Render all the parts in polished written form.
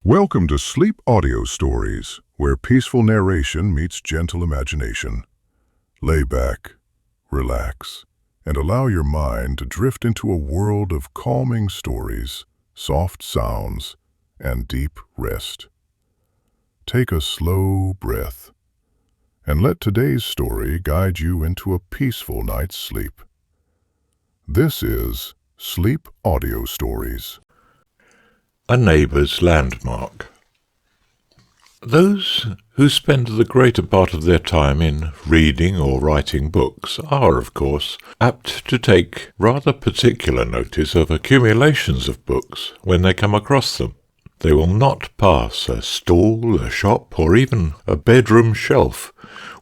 Welcome to Sleep Audio Stories, where peaceful narration meets gentle imagination. Lay back, relax, and allow your mind to drift into a world of calming stories, soft sounds, and deep rest. Take a slow breath, and let today's story guide you into a peaceful night's sleep. This is Sleep Audio Stories. A Neighbour's Landmark. Those who spend the greater part of their time in reading or writing books are, of course, apt to take rather particular notice of accumulations of books when they come across them. They will not pass a stall, a shop, or even a bedroom shelf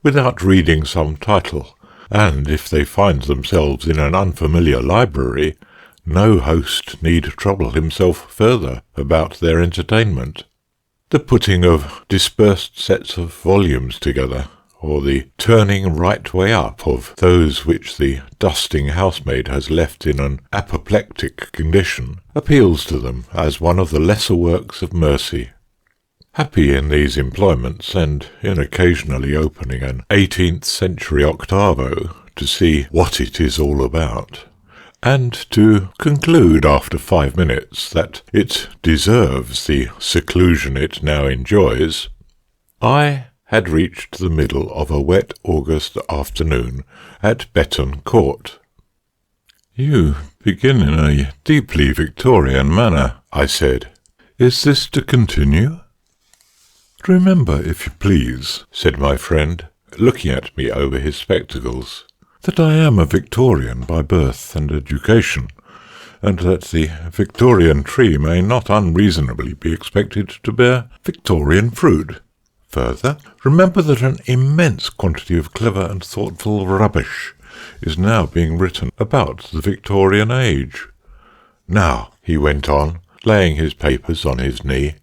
without reading some title, and if they find themselves in an unfamiliar library, no host need trouble himself further about their entertainment. The putting of dispersed sets of volumes together, or the turning right way up of those which the dusting housemaid has left in an apoplectic condition, appeals to them as one of the lesser works of mercy. Happy in these employments, and in occasionally opening an 18th century octavo to see what it is all about, and to conclude after 5 minutes that it deserves the seclusion it now enjoys, I had reached the middle of a wet August afternoon at Betton Court. "You begin in a deeply Victorian manner," I said. "Is this to continue?" "Remember, if you please," said my friend, looking at me over his spectacles, "that I am a Victorian by birth and education, and that the Victorian tree may not unreasonably be expected to bear Victorian fruit. Further, remember that an immense quantity of clever and thoughtful rubbish is now being written about the Victorian age. Now," he went on, laying his papers on his knee,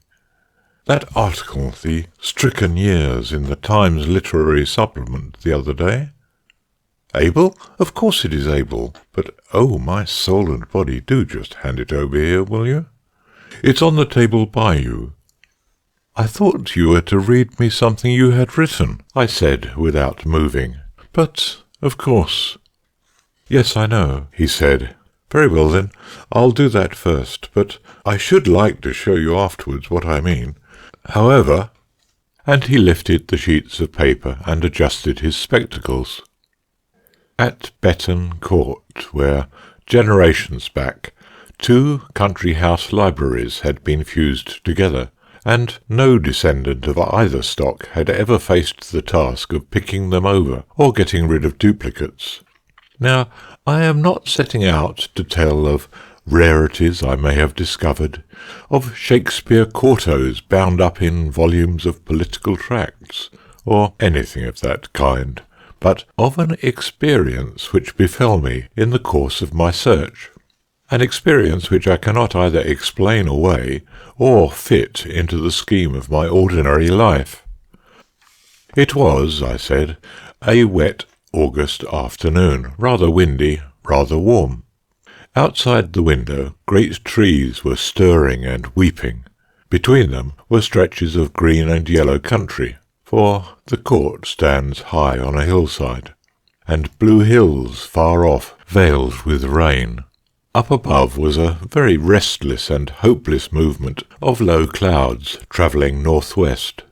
"that article, The Stricken Years, in the Times Literary Supplement the other day. Able? Of course it is able, but oh, my soul and body, do just hand it over here, will you? It's on the table by you." "I thought you were to read me something you had written," I said without moving. "But, of course—" "Yes, I know," he said. "Very well then, I'll do that first, but I should like to show you afterwards what I mean. However—" and he lifted the sheets of paper and adjusted his spectacles. At Betton Court, where, generations back, 2 country house libraries had been fused together, and no descendant of either stock had ever faced the task of picking them over or getting rid of duplicates. Now, I am not setting out to tell of rarities I may have discovered, of Shakespeare quartos bound up in volumes of political tracts, or anything of that kind, but of an experience which befell me in the course of my search, an experience which I cannot either explain away or fit into the scheme of my ordinary life. It was, I said, a wet August afternoon, rather windy, rather warm. Outside the window great trees were stirring and weeping. Between them were stretches of green and yellow country, for the court stands high on a hillside, and blue hills far off veiled with rain. Up above was a very restless and hopeless movement of low clouds travelling northwest.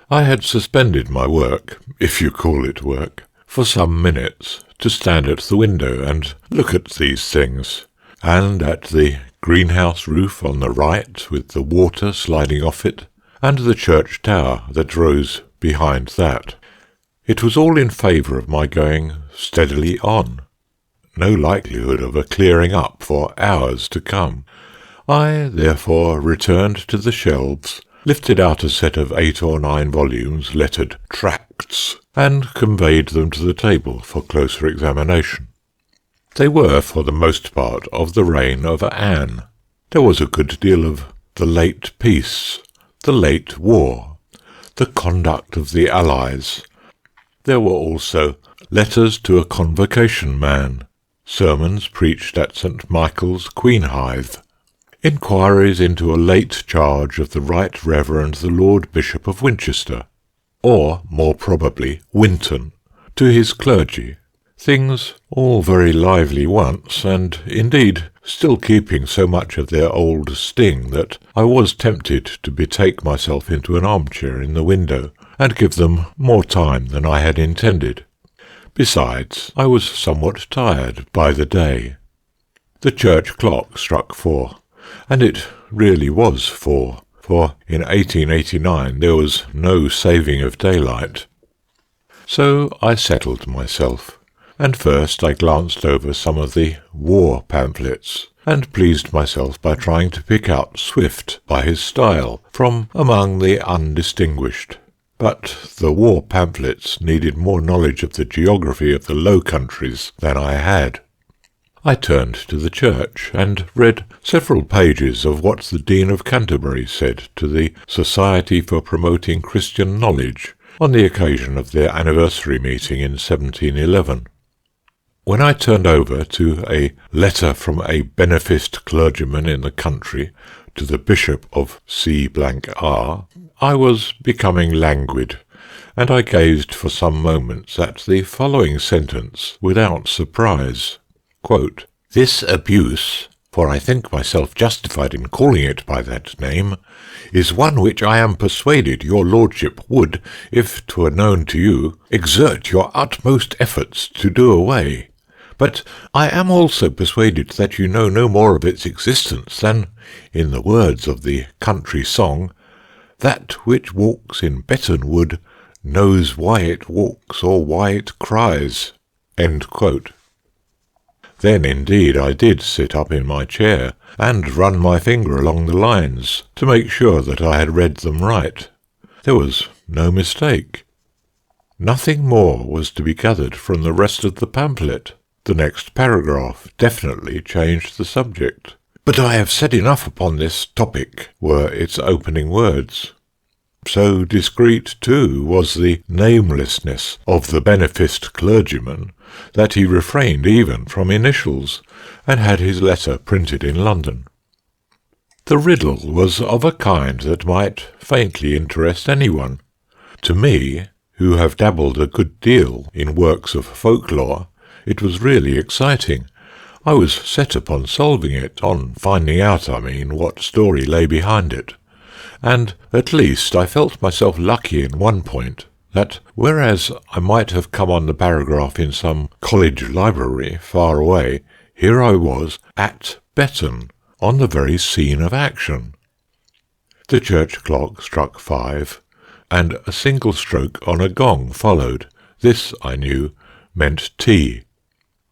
I had suspended my work, if you call it work, for some minutes, to stand at the window and look at these things, and at the greenhouse roof on the right with the water sliding off it, and the church tower that rose behind that. It was all in favour of my going steadily on. No likelihood of a clearing up for hours to come. I therefore returned to the shelves, lifted out a set of 8 or 9 volumes lettered Tracts, and conveyed them to the table for closer examination. They were, for the most part, of the reign of Anne. There was a good deal of the late peace, the late war, the conduct of the Allies. There were also letters to a convocation man, sermons preached at St. Michael's Queenhithe. Inquiries into a late charge of the Right Reverend the Lord Bishop of Winchester, or, more probably, Winton, to his clergy. Things all very lively once, and indeed still keeping so much of their old sting that I was tempted to betake myself into an armchair in the window and give them more time than I had intended. Besides, I was somewhat tired by the day. The church clock struck 4, and it really was 4, for in 1889 there was no saving of daylight. So I settled myself, and first I glanced over some of the war pamphlets, and pleased myself by trying to pick out Swift by his style from among the undistinguished. But the war pamphlets needed more knowledge of the geography of the Low Countries than I had. I turned to the church and read several pages of what the Dean of Canterbury said to the Society for Promoting Christian Knowledge on the occasion of their anniversary meeting in 1711. When I turned over to a letter from a beneficed clergyman in the country to the Bishop of C.R., I was becoming languid, and I gazed for some moments at the following sentence without surprise. Quote, "This abuse, for I think myself justified in calling it by that name, is one which I am persuaded your lordship would, if 'twere known to you, exert your utmost efforts to do away. But I am also persuaded that you know no more of its existence than, in the words of the country song, that which walks in Betton Wood knows why it walks or why it cries." End quote. Then indeed I did sit up in my chair and run my finger along the lines to make sure that I had read them right. There was no mistake. Nothing more was to be gathered from the rest of the pamphlet. The next paragraph definitely changed the subject. "But I have said enough upon this topic," were its opening words. So discreet, too, was the namelessness of the beneficed clergyman that he refrained even from initials, and had his letter printed in London. The riddle was of a kind that might faintly interest anyone. To me, who have dabbled a good deal in works of folklore, it was really exciting. I was set upon solving it, on finding out, what story lay behind it. And at least I felt myself lucky in one point, that whereas I might have come on the paragraph in some college library far away, here I was at Betton, on the very scene of action. The church clock struck 5, and a single stroke on a gong followed. This, I knew, meant tea.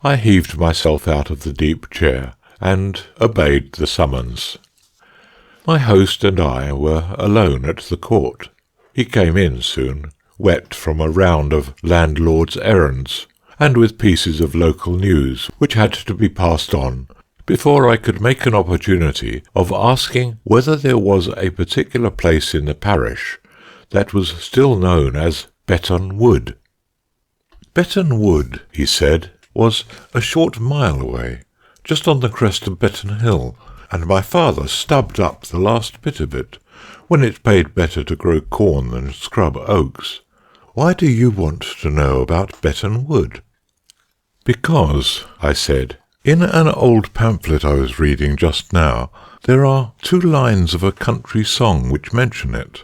I heaved myself out of the deep chair, and obeyed the summons. My host and I were alone at the court. He came in soon, wet from a round of landlord's errands, and with pieces of local news which had to be passed on before I could make an opportunity of asking whether there was a particular place in the parish that was still known as Betton Wood. Betton Wood, he said, was a short mile away, just on the crest of Betton Hill, and my father stubbed up the last bit of it, when it paid better to grow corn than scrub oaks. Why do you want to know about Betton Wood? Because, I said, in an old pamphlet I was reading just now, there are 2 lines of a country song which mention it,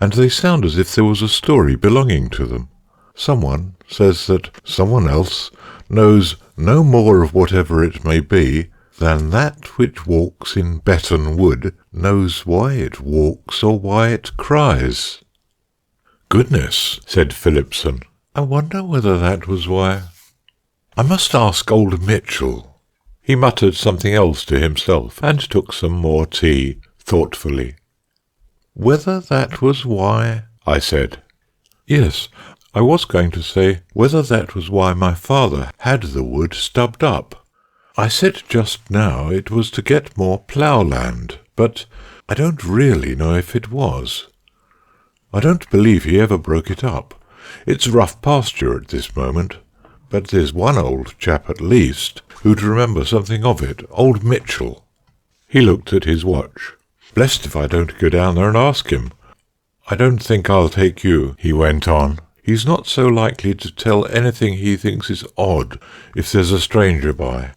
and they sound as if there was a story belonging to them. Someone says that someone else knows no more of whatever it may be than that which walks in Betton Wood knows why it walks or why it cries. Goodness, said Phillipson, I wonder whether that was why. I must ask old Mitchell. He muttered something else to himself, and took some more tea, thoughtfully. Whether that was why, I said. Yes, I was going to say whether that was why my father had the wood stubbed up. I said just now it was to get more ploughland, but I don't really know if it was. I don't believe he ever broke it up. It's rough pasture at this moment, but there's one old chap at least who'd remember something of it, old Mitchell. He looked at his watch. "Blessed if I don't go down there and ask him." "I don't think I'll take you," he went on. "He's not so likely to tell anything he thinks is odd if there's a stranger by."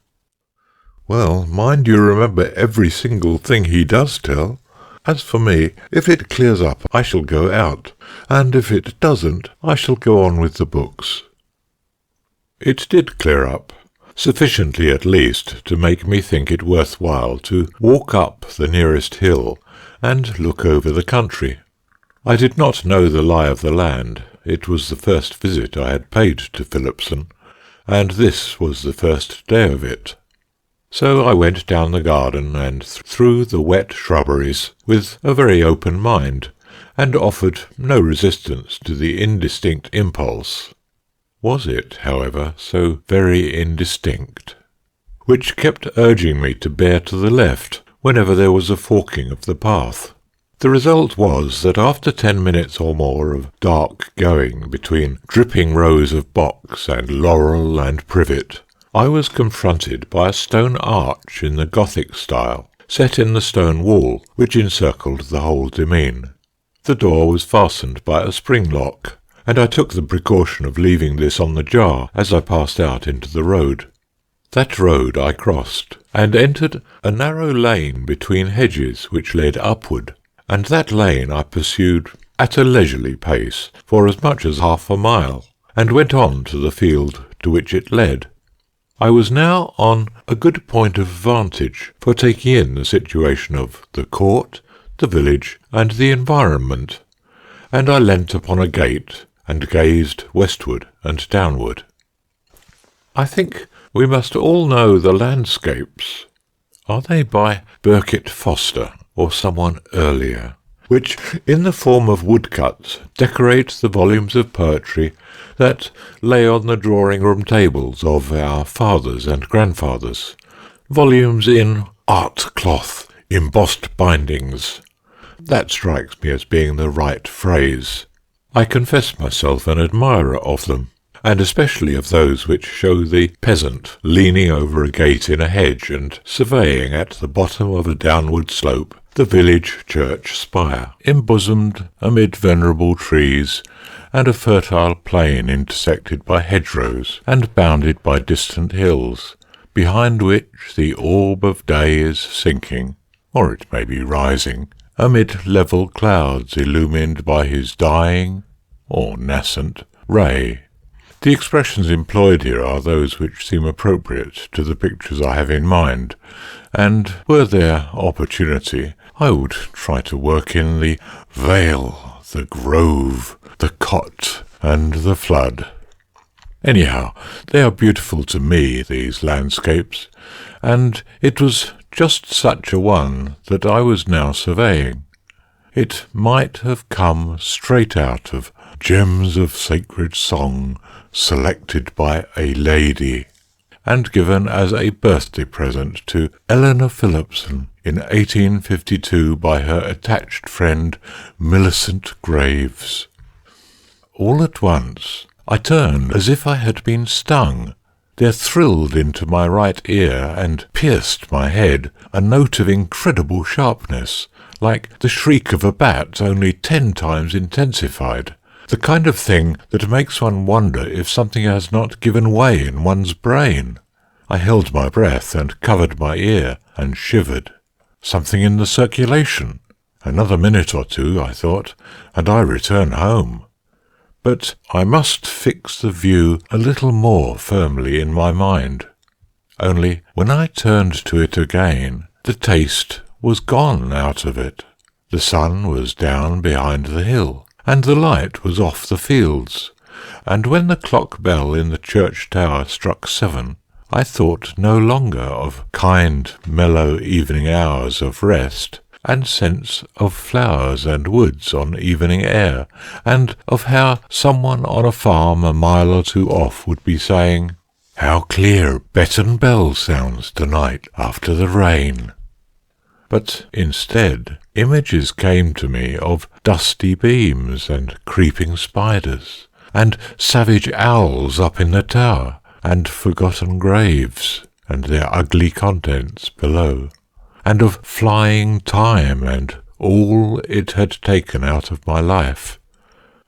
"Well, mind you remember every single thing he does tell. As for me, if it clears up, I shall go out, and if it doesn't, I shall go on with the books." It did clear up, sufficiently at least to make me think it worthwhile to walk up the nearest hill and look over the country. I did not know the lie of the land. It was the first visit I had paid to Phillipson, and this was the first day of it. So I went down the garden and through the wet shrubberies with a very open mind, and offered no resistance to the indistinct impulse. Was it, however, so very indistinct? Which kept urging me to bear to the left whenever there was a forking of the path. The result was that after 10 minutes or more of dark going between dripping rows of box and laurel and privet, I was confronted by a stone arch in the Gothic style, set in the stone wall which encircled the whole demesne. The door was fastened by a spring lock, and I took the precaution of leaving this on the jar as I passed out into the road. That road I crossed, and entered a narrow lane between hedges which led upward, and that lane I pursued at a leisurely pace for as much as half a mile, and went on to the field to which it led. I was now on a good point of vantage for taking in the situation of the court, the village, and the environment, and I leant upon a gate and gazed westward and downward. I think we must all know the landscapes. Are they by Burkitt Foster or someone earlier, which, in the form of woodcuts, decorate the volumes of poetry that lay on the drawing-room tables of our fathers and grandfathers, volumes in art cloth, embossed bindings? That strikes me as being the right phrase. I confess myself an admirer of them, and especially of those which show the peasant leaning over a gate in a hedge and surveying at the bottom of a downward slope the village church spire, embosomed amid venerable trees, and a fertile plain intersected by hedgerows and bounded by distant hills, behind which the orb of day is sinking, or it may be rising, amid level clouds illumined by his dying, or nascent, ray. The expressions employed here are those which seem appropriate to the pictures I have in mind, and were there opportunity, I would try to work in the vale, the grove, the cot, and the flood. Anyhow, they are beautiful to me, these landscapes, and it was just such a one that I was now surveying. It might have come straight out of Gems of Sacred Song, selected by a lady, and given as a birthday present to Eleanor Phillipson in 1852 by her attached friend Millicent Graves. All at once I turned as if I had been stung. There thrilled into my right ear and pierced my head a note of incredible sharpness, like the shriek of a bat only 10 times intensified. The kind of thing that makes one wonder if something has not given way in one's brain. I held my breath and covered my ear and shivered. Something in the circulation. Another minute or two, I thought, and I return home. But I must fix the view a little more firmly in my mind. Only when I turned to it again, the taste was gone out of it. The sun was down behind the hill, and the light was off the fields, and when the clock bell in the church tower struck 7, I thought no longer of kind, mellow evening hours of rest, and scents of flowers and woods on evening air, and of how someone on a farm a mile or two off would be saying, "How clear Betton Bell sounds tonight after the rain." But instead, images came to me of dusty beams and creeping spiders, and savage owls up in the tower, and forgotten graves, and their ugly contents below, and of flying time and all it had taken out of my life.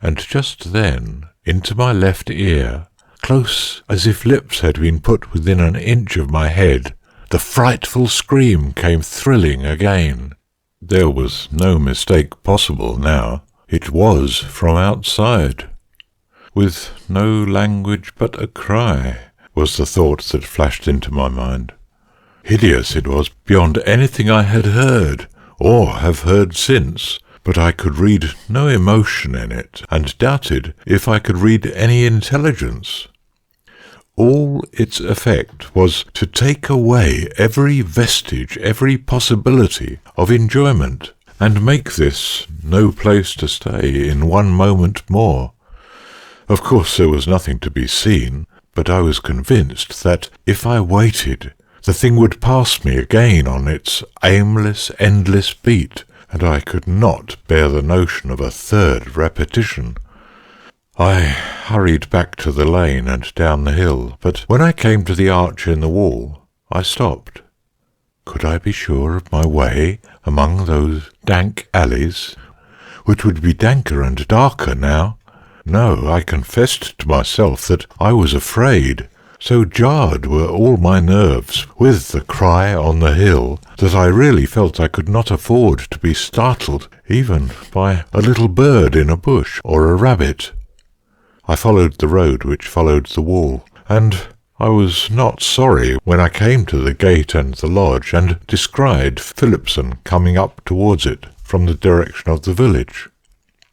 And just then, into my left ear, close as if lips had been put within an inch of my head, the frightful scream came thrilling again. There was no mistake possible now. It was from outside. With no language but a cry, was the thought that flashed into my mind. Hideous it was beyond anything I had heard, or have heard since, but I could read no emotion in it, and doubted if I could read any intelligence. All its effect was to take away every vestige, every possibility of enjoyment, and make this no place to stay in one moment more. Of course there was nothing to be seen, but I was convinced that if I waited, the thing would pass me again on its aimless, endless beat, and I could not bear the notion of a third repetition. I hurried back to the lane and down the hill, but when I came to the arch in the wall, I stopped. Could I be sure of my way among those dank alleys, which would be danker and darker now? No, I confessed to myself that I was afraid. So jarred were all my nerves with the cry on the hill that I really felt I could not afford to be startled even by a little bird in a bush or a rabbit. I followed the road which followed the wall, and I was not sorry when I came to the gate and the lodge and descried Philipson coming up towards it from the direction of the village.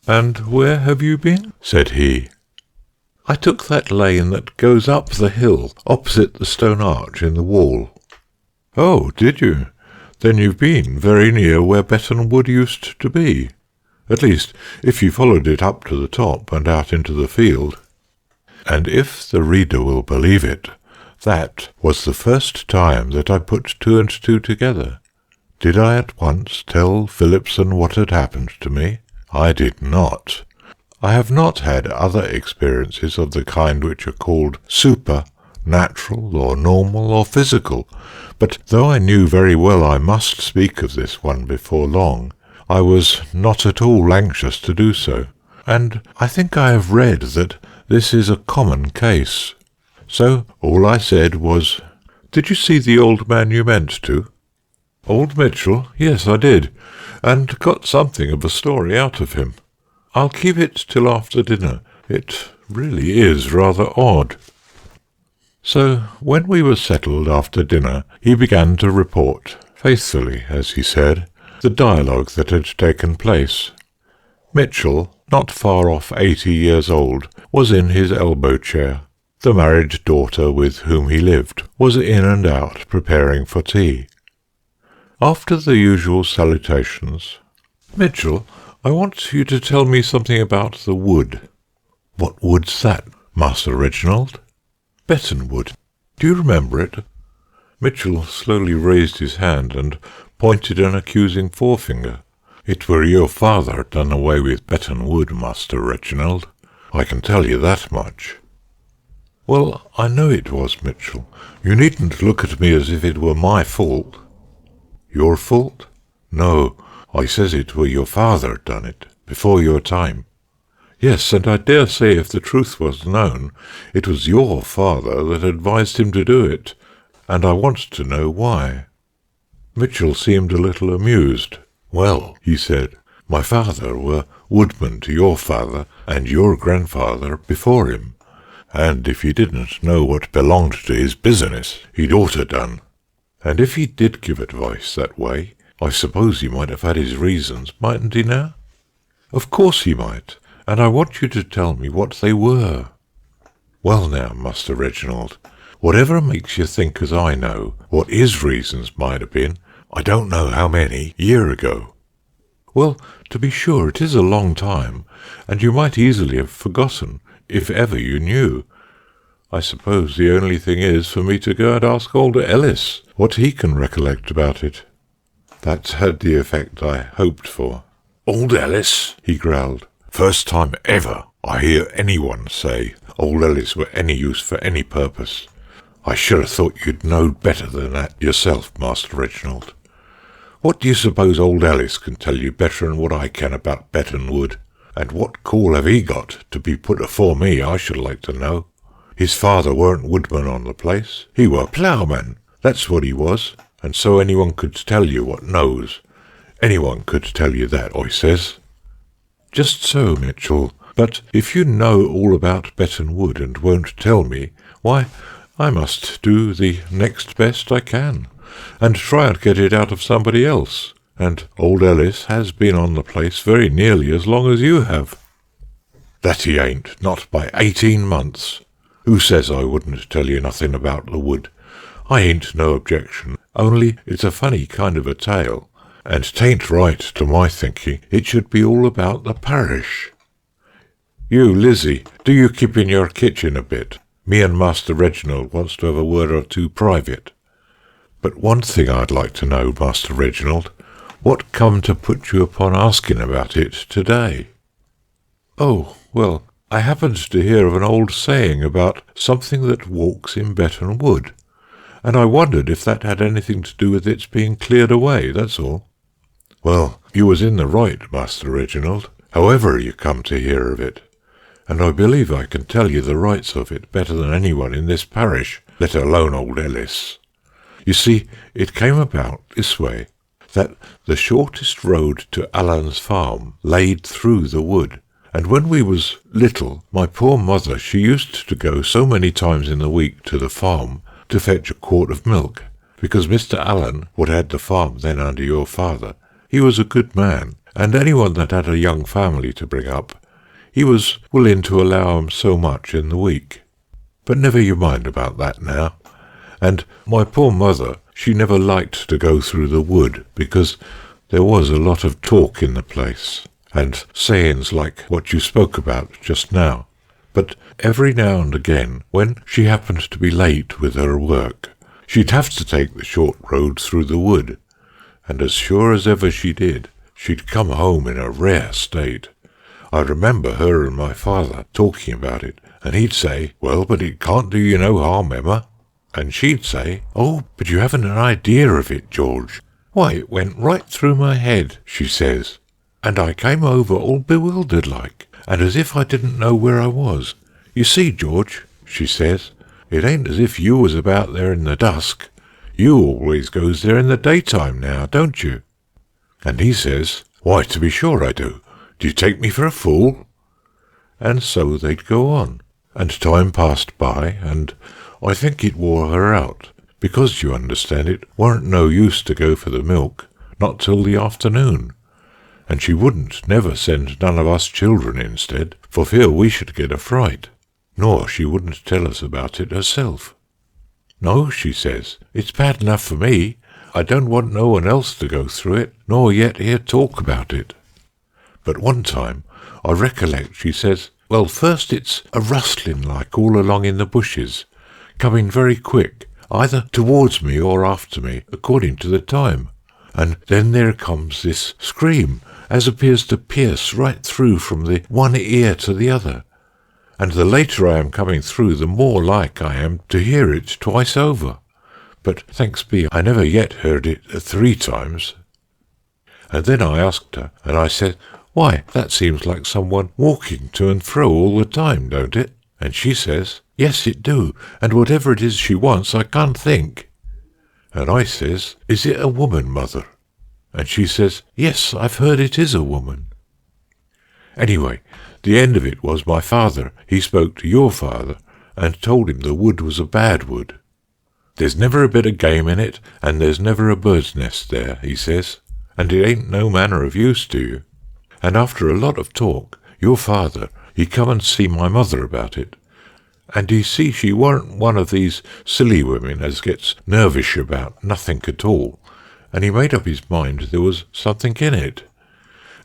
"And where have you been?" said he. "I took that lane that goes up the hill opposite the stone arch in the wall." "Oh, did you? Then you've been very near where Betton Wood used to be. At least, if you followed it up to the top and out into the field." And if the reader will believe it, that was the first time that I put two and two together. Did I at once tell Philipson what had happened to me? I did not. I have not had other experiences of the kind which are called supernatural or normal or physical, but though I knew very well I must speak of this one before long, I was not at all anxious to do so, and I think I have read that this is a common case. So all I said was, "Did you see the old man you meant to?" "Old Mitchell? Yes, I did, and got something of a story out of him. I'll keep it till after dinner. It really is rather odd." So when we were settled after dinner, he began to report, faithfully, as he said, the dialogue that had taken place. Mitchell, not far off 80 years old, was in his elbow-chair. The married daughter with whom he lived was in and out preparing for tea. After the usual salutations, "Mitchell, I want you to tell me something about the wood." "What wood's that, Master Reginald?" "Betton Wood. Do you remember it?" Mitchell slowly raised his hand and pointed an accusing forefinger. "It were your father done away with Betton Wood, Master Reginald. I can tell you that much." "Well, I know it was, Mitchell. You needn't look at me as if it were my fault." "Your fault? No, I says it were your father done it, before your time." "Yes, and I dare say if the truth was known, it was your father that advised him to do it, and I want to know why." Mitchell seemed a little amused. "Well," he said, "my father were woodman to your father and your grandfather before him, and if he didn't know what belonged to his business, he'd oughter done. And if he did give advice that way, I suppose he might have had his reasons, mightn't he now?" "Of course he might, and I want you to tell me what they were." "Well now, Master Reginald, whatever makes you think as I know what his reasons might have been, I don't know how many year ago." "Well, to be sure, it is a long time, and you might easily have forgotten, if ever you knew. I suppose the only thing is for me to go and ask old Ellis what he can recollect about it." That had the effect I hoped for. "Old Ellis?" he growled. "First time ever I hear anyone say old Ellis were any use for any purpose. I should have thought you'd knowed better than that yourself, Master Reginald." What do you suppose old Ellis can tell you better than what I can about Betton Wood? And what call have he got to be put afore me, I should like to know? His father weren't woodman on the place. He were ploughman. That's what he was. And so anyone could tell you what knows. Anyone could tell you that, I says. Just so, Mitchell. But if you know all about Betton Wood and won't tell me, why, I must do the next best I can, and try and get it out of somebody else. And old Ellis has been on the place very nearly as long as you have. That he ain't, not by 18 months. Who says I wouldn't tell you nothing about the wood? I ain't no objection, only it's a funny kind of a tale, and 'tain't right to my thinking it should be all about the parish. You, Lizzie, do you keep in your kitchen a bit? Me and Master Reginald wants to have a word or two private. But one thing I'd like to know, Master Reginald, what come to put you upon asking about it today? Oh, well, I happened to hear of an old saying about something that walks in Betton Wood, and I wondered if that had anything to do with its being cleared away, that's all. Well, you was in the right, Master Reginald, however you come to hear of it, and I believe I can tell you the rights of it better than anyone in this parish, let alone old Ellis. You see, it came about this way, that the shortest road to Alan's farm laid through the wood, and when we was little, my poor mother, she used to go so many times in the week to the farm to fetch a quart of milk, because Mr. Allan, what had the farm then under your father, he was a good man, and anyone that had a young family to bring up, he was willing to allow 'em so much in the week. But never you mind about that now. And my poor mother, she never liked to go through the wood, because there was a lot of talk in the place, and sayings like what you spoke about just now. But every now and again, when she happened to be late with her work, she'd have to take the short road through the wood, and as sure as ever she did, she'd come home in a rare state. I remember her and my father talking about it, and he'd say, "Well, but it can't do you no harm, Emma." And she'd say, "Oh, but you haven't an idea of it, George. Why, it went right through my head," she says, "and I came over all bewildered like, and as if I didn't know where I was. You see, George," she says, "it ain't as if you was about there in the dusk. You always goes there in the daytime now, don't you?" And he says, "Why, to be sure I do. Do you take me for a fool?" And so they'd go on, and time passed by, and I think it wore her out, because, you understand, it warn't no use to go for the milk, not till the afternoon, and she wouldn't never send none of us children instead, for fear we should get a fright, nor she wouldn't tell us about it herself. "No," she says, "it's bad enough for me. I don't want no one else to go through it, nor yet hear talk about it." But one time, I recollect, she says, "Well, first it's a rustling like all along in the bushes, coming very quick, either towards me or after me, according to the time. And then there comes this scream, as appears to pierce right through from the one ear to the other. And the later I am coming through, the more like I am to hear it twice over. But thanks be, I never yet heard it 3 times. And then I asked her, and I said, "Why, that seems like someone walking to and fro all the time, don't it?" And she says, "Yes, it do, and whatever it is she wants, I can't think." And I says, "Is it a woman, mother?" And she says, "Yes, I've heard it is a woman." Anyway, the end of it was my father, he spoke to your father, and told him the wood was a bad wood. "There's never a bit of game in it, and there's never a bird's nest there," he says, "and it ain't no manner of use to you." And after a lot of talk, your father, he come and see my mother about it, and he see she weren't one of these silly women as gets nervish about nothing at all, and he made up his mind there was something in it.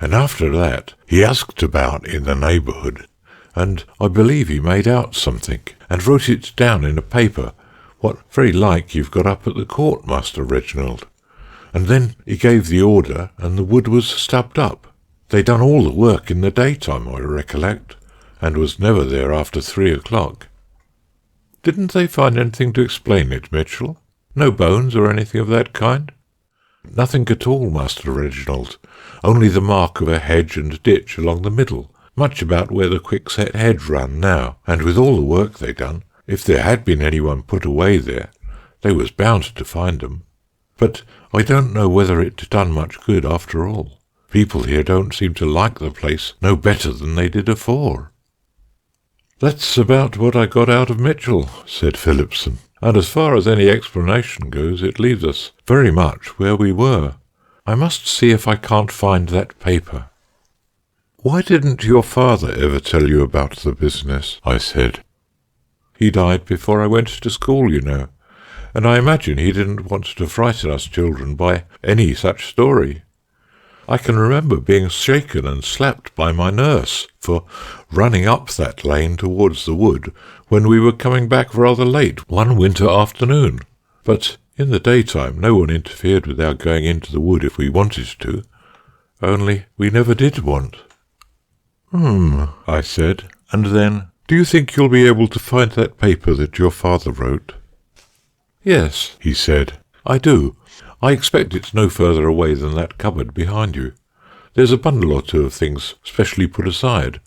And after that he asked about in the neighbourhood, and I believe he made out something, and wrote it down in a paper, what very like you've got up at the court, Master Reginald. And then he gave the order, and the wood was stubbed up. They done all the work in the daytime, I recollect, and was never there after 3 o'clock. Didn't they find anything to explain it, Mitchell? No bones or anything of that kind? Nothing at all, Master Reginald, only the mark of a hedge and ditch along the middle, much about where the quickset hedge ran now, and with all the work they done, if there had been anyone put away there, they was bound to find 'em. But I don't know whether it done much good after all. People here don't seem to like the place no better than they did afore." "That's about what I got out of Mitchell," said Phillipson, "and as far as any explanation goes, it leaves us very much where we were. I must see if I can't find that paper." "Why didn't your father ever tell you about the business?" I said. "He died before I went to school, you know, and I imagine he didn't want to frighten us children by any such story. I can remember being shaken and slapped by my nurse for running up that lane towards the wood when we were coming back rather late one winter afternoon. But in the daytime no one interfered with our going into the wood if we wanted to, only we never did want." I said, and then, "Do you think you'll be able to find that paper that your father wrote?" "Yes," he said, "I do. I expect it's no further away than that cupboard behind you. There's a bundle or two of things specially put aside,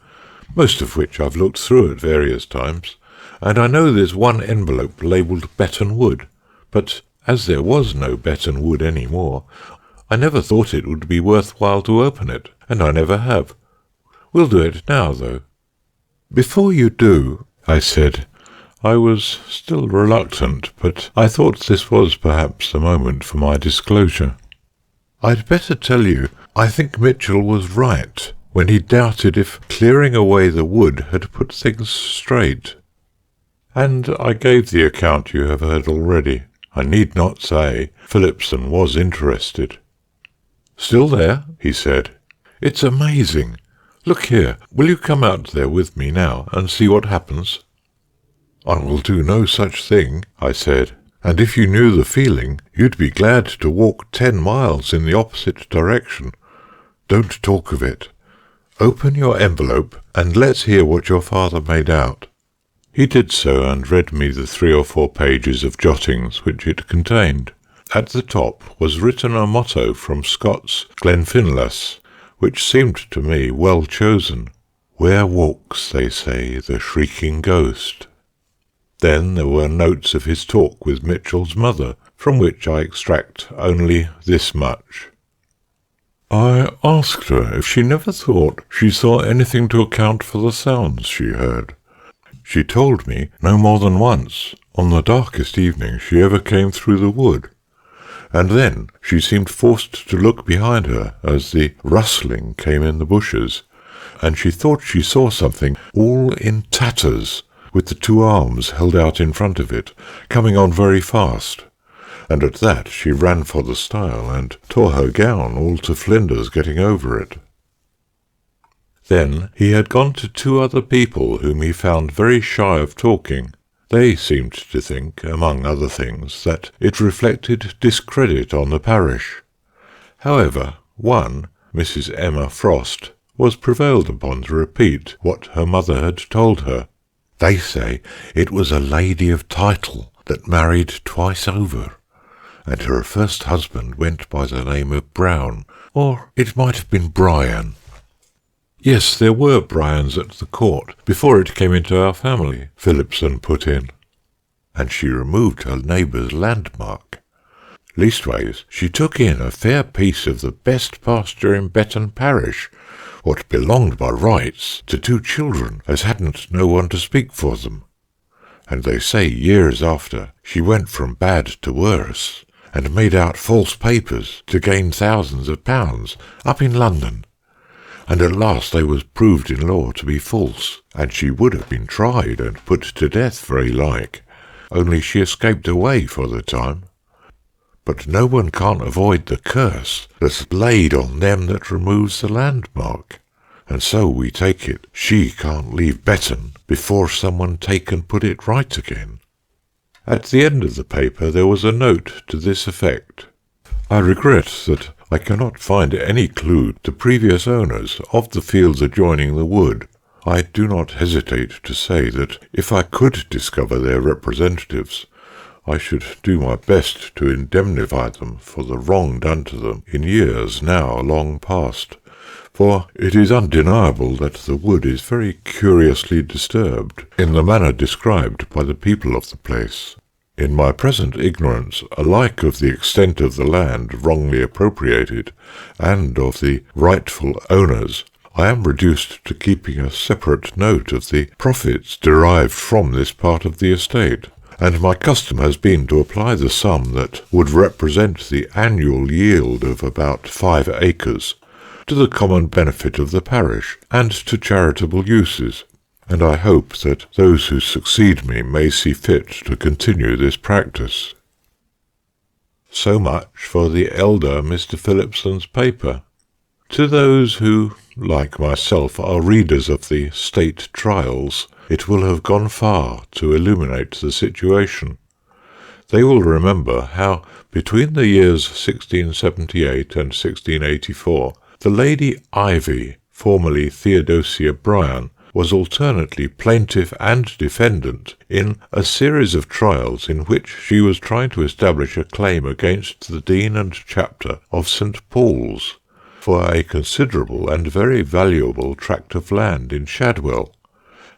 most of which I've looked through at various times, and I know there's one envelope labelled Betton Wood, but as there was no Betton Wood any more, I never thought it would be worth while to open it, and I never have. We'll do it now, though." "Before you do," I said. I was still reluctant, but I thought this was perhaps the moment for my disclosure. "I'd better tell you, I think Mitchell was right when he doubted if clearing away the wood had put things straight." And I gave the account you have heard already. I need not say Phillipson was interested. "Still there?" he said. "It's amazing. Look here, will you come out there with me now and see what happens?" "I will do no such thing," I said, "and if you knew the feeling, you'd be glad to walk 10 miles in the opposite direction. Don't talk of it. Open your envelope, and let's hear what your father made out." He did so, and read me the 3 or 4 pages of jottings which it contained. At the top was written a motto from Scott's Glenfinlas, which seemed to me well chosen. "Where walks, they say, the shrieking ghost." Then there were notes of his talk with Mitchell's mother, from which I extract only this much. "I asked her if she never thought she saw anything to account for the sounds she heard. She told me no more than once, on the darkest evening she ever came through the wood, and then she seemed forced to look behind her as the rustling came in the bushes, and she thought she saw something all in tatters, with the 2 arms held out in front of it, coming on very fast, and at that she ran for the stile and tore her gown all to flinders getting over it. Then he had gone to 2 other people whom he found very shy of talking. They seemed to think, among other things, that it reflected discredit on the parish. However, one, Mrs. Emma Frost, was prevailed upon to repeat what her mother had told her. "They say it was a lady of title that married twice over, and her first husband went by the name of Brown, or it might have been Brian." "Yes, there were Bryans at the court before it came into our family," Phillipson put in. "And she removed her neighbour's landmark. Leastways, she took in a fair piece of the best pasture in Betton parish, what belonged by rights to 2 children as hadn't no one to speak for them. And they say years after she went from bad to worse, and made out false papers to gain thousands of pounds up in London. And at last they was proved in law to be false, and she would have been tried and put to death very like, only she escaped away for the time. But no one can't avoid the curse that's laid on them that removes the landmark, and so we take it she can't leave Betton before someone take and put it right again." At the end of the paper there was a note to this effect: "I regret that I cannot find any clue to previous owners of the fields adjoining the wood. I do not hesitate to say that if I could discover their representatives, I should do my best to indemnify them for the wrong done to them in years now long past, for it is undeniable that the wood is very curiously disturbed in the manner described by the people of the place. In my present ignorance alike of the extent of the land wrongly appropriated and of the rightful owners, I am reduced to keeping a separate note of the profits derived from this part of the estate, and my custom has been to apply the sum that would represent the annual yield of about 5 acres to the common benefit of the parish and to charitable uses, and I hope that those who succeed me may see fit to continue this practice. So much for the elder Mr. Phillipson's paper. To those who, like myself, are readers of the State Trials, it will have gone far to illuminate the situation. They will remember how, between the years 1678 and 1684, the Lady Ivy, formerly Theodosia Bryan, was alternately plaintiff and defendant in a series of trials in which she was trying to establish a claim against the Dean and Chapter of St. Paul's for a considerable and very valuable tract of land in Shadwell.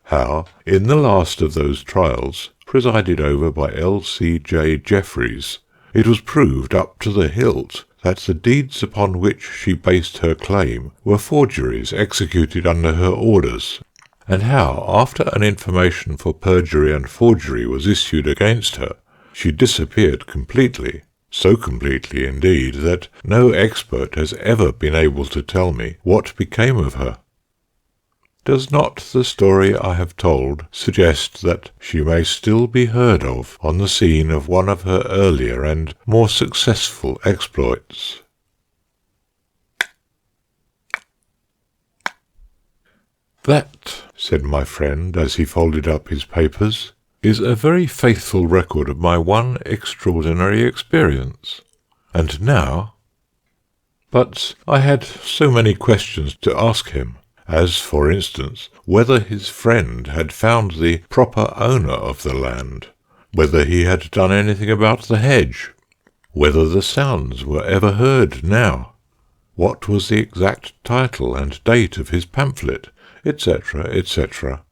How, in the last of those trials, presided over by L.C.J. Jeffreys, it was proved up to the hilt that the deeds upon which she based her claim were forgeries executed under her orders, and how, after an information for perjury and forgery was issued against her, she disappeared completely, so completely indeed that no expert has ever been able to tell me what became of her. Does not the story I have told suggest that she may still be heard of on the scene of one of her earlier and more successful exploits? "That," said my friend as he folded up his papers, "is a very faithful record of my one extraordinary experience. And now—" But I had so many questions to ask him, as, for instance, whether his friend had found the proper owner of the land, whether he had done anything about the hedge, whether the sounds were ever heard now, what was the exact title and date of his pamphlet, etc., etc.,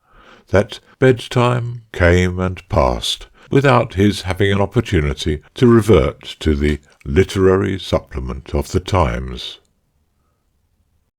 that bedtime came and passed without his having an opportunity to revert to the literary supplement of the Times.